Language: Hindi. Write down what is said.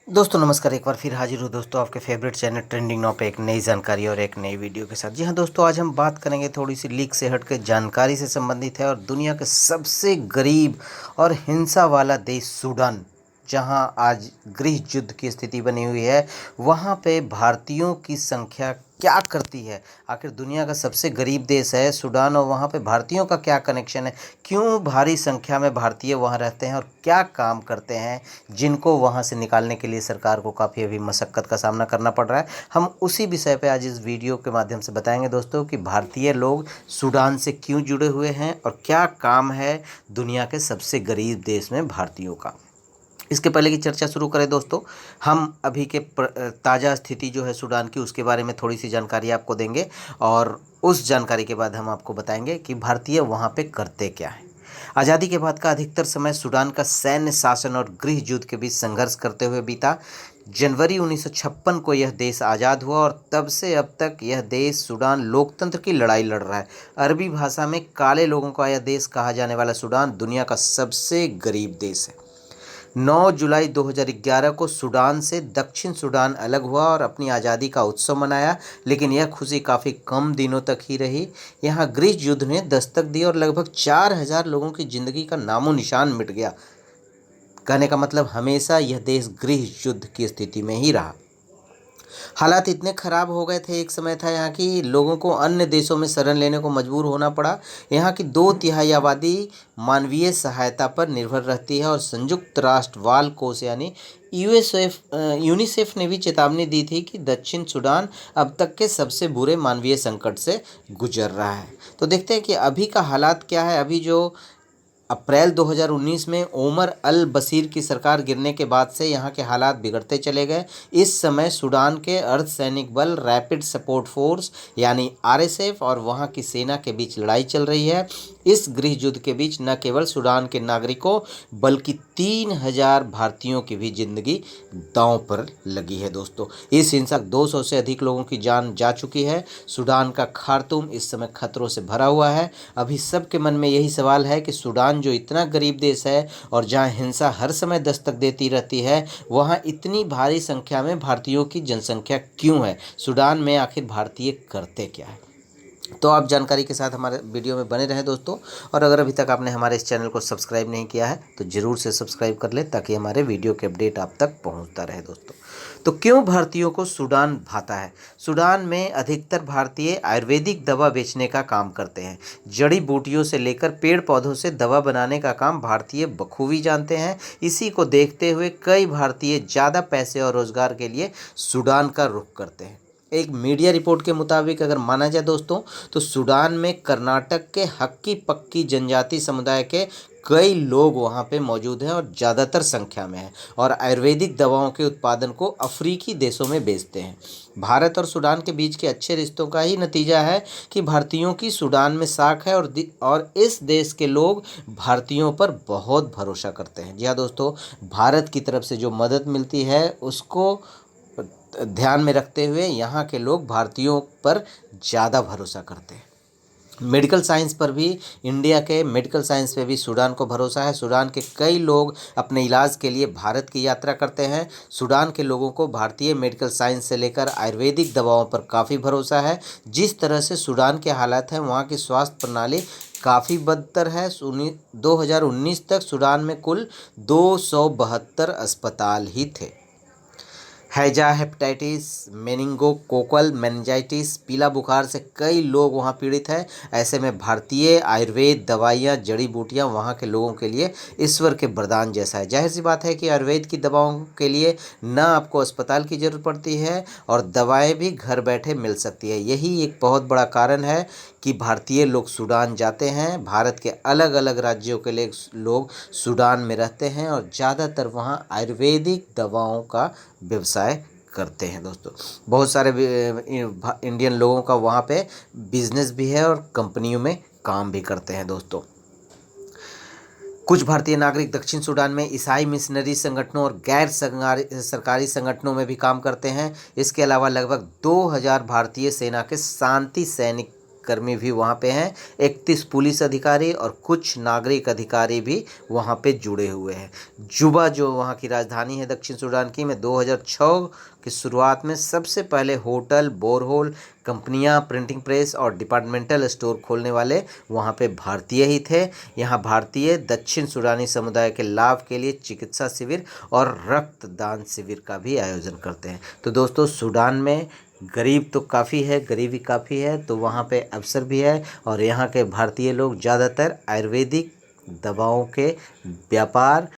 दोस्तों नमस्कार। एक बार फिर हाजिर हूँ दोस्तों आपके फेवरेट चैनल ट्रेंडिंग नाउ पे एक नई जानकारी और एक नई वीडियो के साथ। जी हाँ दोस्तों, आज हम बात करेंगे थोड़ी सी लीक से हट के जानकारी से संबंधित है और दुनिया के सबसे गरीब और हिंसा वाला देश सूडान, जहां आज गृह युद्ध की स्थिति बनी हुई है, वहां पे भारतीयों की संख्या क्या करती है। आखिर दुनिया का सबसे गरीब देश है सूडान और वहां पे भारतीयों का क्या कनेक्शन है, क्यों भारी संख्या में भारतीय वहां रहते हैं और क्या काम करते हैं जिनको वहां से निकालने के लिए सरकार को काफ़ी अभी मशक्क़त का सामना करना पड़ रहा है। हम उसी विषय पे आज इस वीडियो के माध्यम से बताएंगे दोस्तों कि भारतीय लोग सूडान से क्यों जुड़े हुए हैं और क्या काम है दुनिया के सबसे गरीब देश में भारतीयों का। इसके पहले की चर्चा शुरू करें दोस्तों, हम अभी के ताज़ा स्थिति जो है सूडान की, उसके बारे में थोड़ी सी जानकारी आपको देंगे और उस जानकारी के बाद हम आपको बताएंगे कि भारतीय वहाँ पे करते क्या हैं। आज़ादी के बाद का अधिकतर समय सूडान का सैन्य शासन और गृह युद्ध के बीच संघर्ष करते हुए बीता। जनवरी 1956 को यह देश आज़ाद हुआ और तब से अब तक यह देश सूडान लोकतंत्र की लड़ाई लड़ रहा है। अरबी भाषा में काले लोगों का यह देश कहा जाने वाला सूडान दुनिया का सबसे गरीब देश है। 9 जुलाई 2011 को सूडान से दक्षिण सूडान अलग हुआ और अपनी आज़ादी का उत्सव मनाया, लेकिन यह खुशी काफ़ी कम दिनों तक ही रही। यहाँ गृह युद्ध ने दस्तक दी और लगभग 4000 लोगों की ज़िंदगी का नामो निशान मिट गया। कहने का मतलब हमेशा यह देश गृह युद्ध की स्थिति में ही रहा। हालात इतने ख़राब हो गए थे, एक समय था यहाँ की लोगों को अन्य देशों में शरण लेने को मजबूर होना पड़ा। यहाँ की 2/3 आबादी मानवीय सहायता पर निर्भर रहती है और संयुक्त राष्ट्र बाल कोष यानी यूनिसेफ ने भी चेतावनी दी थी कि दक्षिण सूडान अब तक के सबसे बुरे मानवीय संकट से गुजर रहा है। तो देखते हैं कि अभी का हालात क्या है। अभी जो अप्रैल 2019 में ओमर अल बशीर की सरकार गिरने के बाद से यहाँ के हालात बिगड़ते चले गए। इस समय सूडान के अर्धसैनिक बल रैपिड सपोर्ट फोर्स यानी आरएसएफ और वहाँ की सेना के बीच लड़ाई चल रही है। इस गृह युद्ध के बीच न केवल सूडान के नागरिकों बल्कि 3000 भारतीयों की भी जिंदगी दांव पर लगी है दोस्तों। इस हिंसा 200 से अधिक लोगों की जान जा चुकी है। सूडान का खार्तूम इस समय खतरों से भरा हुआ है। अभी सबके मन में यही सवाल है कि सूडान जो इतना गरीब देश है और जहां हिंसा हर समय दस्तक देती रहती है, वहां इतनी भारी संख्या में भारतीयों की जनसंख्या क्यों है। सूडान में आखिर भारतीय करते क्या है। तो आप जानकारी के साथ हमारे वीडियो में बने रहें दोस्तों, और अगर अभी तक आपने हमारे इस चैनल को सब्सक्राइब नहीं किया है तो ज़रूर से सब्सक्राइब कर लें ताकि हमारे वीडियो के अपडेट आप तक पहुंचता रहे दोस्तों। तो क्यों भारतीयों को सूडान भाता है। सूडान में अधिकतर भारतीय आयुर्वेदिक दवा बेचने का काम करते हैं। जड़ी बूटियों से लेकर पेड़ पौधों से दवा बनाने का काम भारतीय बखूबी जानते हैं। इसी को देखते हुए कई भारतीय ज़्यादा पैसे और रोज़गार के लिए सूडान का रुख करते हैं। एक मीडिया रिपोर्ट के मुताबिक अगर माना जाए दोस्तों, तो सूडान में कर्नाटक के हक्की पक्की जनजाति समुदाय के कई लोग वहाँ पे मौजूद हैं और ज़्यादातर संख्या में हैं और आयुर्वेदिक दवाओं के उत्पादन को अफ्रीकी देशों में बेचते हैं। भारत और सूडान के बीच के अच्छे रिश्तों का ही नतीजा है कि भारतीयों की सूडान में साख है और इस देश के लोग भारतीयों पर बहुत भरोसा करते हैं। जी हाँ दोस्तों, भारत की तरफ से जो मदद मिलती है उसको ध्यान में रखते हुए यहाँ के लोग भारतीयों पर ज़्यादा भरोसा करते हैं। मेडिकल साइंस पर भी, इंडिया के मेडिकल साइंस पे भी सूडान को भरोसा है। सूडान के कई लोग अपने इलाज के लिए भारत की यात्रा करते हैं। सूडान के लोगों को भारतीय मेडिकल साइंस से लेकर आयुर्वेदिक दवाओं पर काफ़ी भरोसा है। जिस तरह से सूडान के हालात हैं, वहाँ की स्वास्थ्य प्रणाली काफ़ी बदतर है। 2019 तक सूडान में कुल 272 अस्पताल ही थे। हैजा, हेपेटाइटिस, मेनिंगोकोकल मेनिंजाइटिस, पीला बुखार से कई लोग वहाँ पीड़ित हैं। ऐसे में भारतीय आयुर्वेद दवाइयाँ, जड़ी बूटियाँ वहाँ के लोगों के लिए ईश्वर के वरदान जैसा है। जाहिर सी बात है कि आयुर्वेद की दवाओं के लिए न आपको अस्पताल की ज़रूरत पड़ती है और दवाएं भी घर बैठे मिल सकती है। यही एक बहुत बड़ा कारण है कि भारतीय लोग सूडान जाते हैं। भारत के अलग अलग राज्यों के लोग सूडान में रहते हैं और ज़्यादातर वहाँ आयुर्वेदिक दवाओं का व्यवसाय करते हैं दोस्तों। बहुत सारे इंडियन लोगों का वहाँ पे बिजनेस भी है और कंपनियों में काम भी करते हैं दोस्तों। कुछ भारतीय नागरिक दक्षिण सूडान में ईसाई मिशनरी संगठनों और गैर सरकारी संगठनों में भी काम करते हैं। इसके अलावा लगभग 2000 भारतीय सेना के शांति सैनिक कर्मी भी वहाँ पे हैं। 31 पुलिस अधिकारी और कुछ नागरिक अधिकारी भी वहाँ पे जुड़े हुए हैं। जुबा जो वहाँ की राजधानी है दक्षिण सूडान की, में 2006 की शुरुआत में सबसे पहले होटल, बोरहोल, कंपनियां, प्रिंटिंग प्रेस और डिपार्टमेंटल स्टोर खोलने वाले वहाँ पे भारतीय ही थे। यहाँ भारतीय दक्षिण सूडानी समुदाय के लाभ के लिए चिकित्सा शिविर और रक्तदान शिविर का भी आयोजन करते हैं। तो दोस्तों, सूडान में गरीब तो काफ़ी है, गरीबी काफ़ी है, तो वहाँ पे अवसर भी है और यहाँ के भारतीय लोग ज़्यादातर आयुर्वेदिक दवाओं के व्यापार